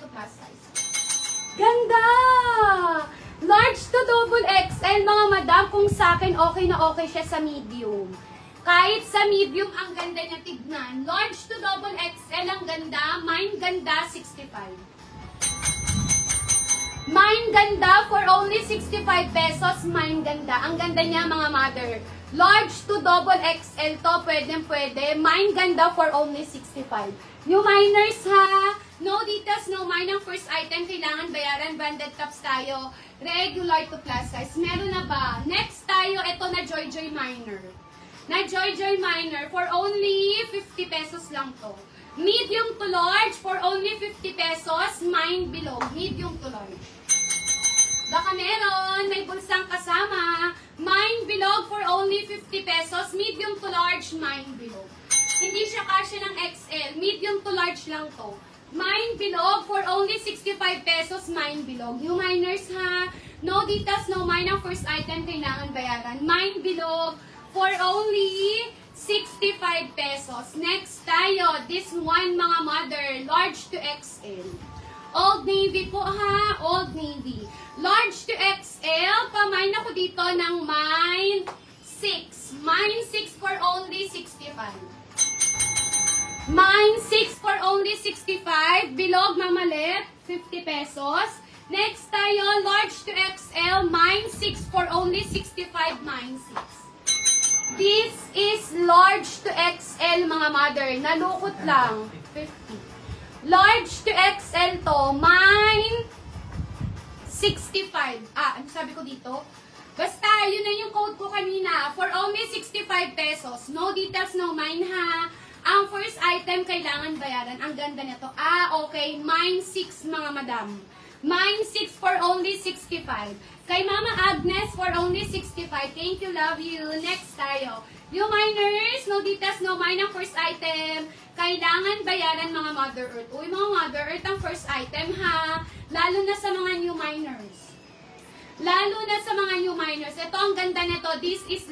to plus size. Ganda! Large to double XL, mga madam. Kung sa akin, okay na okay siya sa medium. Kahit sa medium, ang ganda niya tignan. Large to double XL, ang ganda. Mine ganda, 65. Mine ganda for only 65 pesos. Mine ganda. Ang ganda niya, mga mother. Large to double XL to. Pwede. Mine ganda for only 65. New miners ha. No details, no mine. Ang first item, kailangan bayaran. Branded tops tayo. Regular to plus size. Meron na ba? Next tayo, ito na Joy Joy Miner. Na Joy Joy Miner for only 50 pesos lang to. Medium to large for only 50 pesos. Mine below. Medium to large. Baka meron. May bulsang kasama. Mine below for only 50 pesos. Medium to large. Mine below. Hindi siya kasya ng XL. Medium to large lang to. Mine below for only 65 pesos. Mine below. New miners ha. No details, no mine. Ang first item kailangan bayaran. Mine below for only 65 pesos. Next tayo, this one mga mother, large to XL. Old Navy po ha, Old Navy. Large to XL, pamine ako dito ng mine 6. Mine 6 for only 65. Mine 6 for only 65. Bilog mamalit, 50 pesos. Next tayo, large to XL, mine 6 for only 65, mine 6. This is large to XL, mga mother. Nalukot lang. 50. Large to XL to. Mine, 65. Ano sabi ko dito? Basta, yun na yung code ko kanina. For only 65 pesos. No details, no mine ha. Ang first item, kailangan bayaran. Ang ganda nito. Okay. Mine 6, mga madam. Mine 6 for only 65. Kay Mama Agnes for only 65. Thank you, love you. Next tayo. New miners, no details, no mine ang first item. Kailangan bayaran mga Mother Earth. Uy, mga Mother Earth ang first item ha. Lalo na sa mga new miners. Lalo na sa mga new miners. Ito ang ganda nito. This is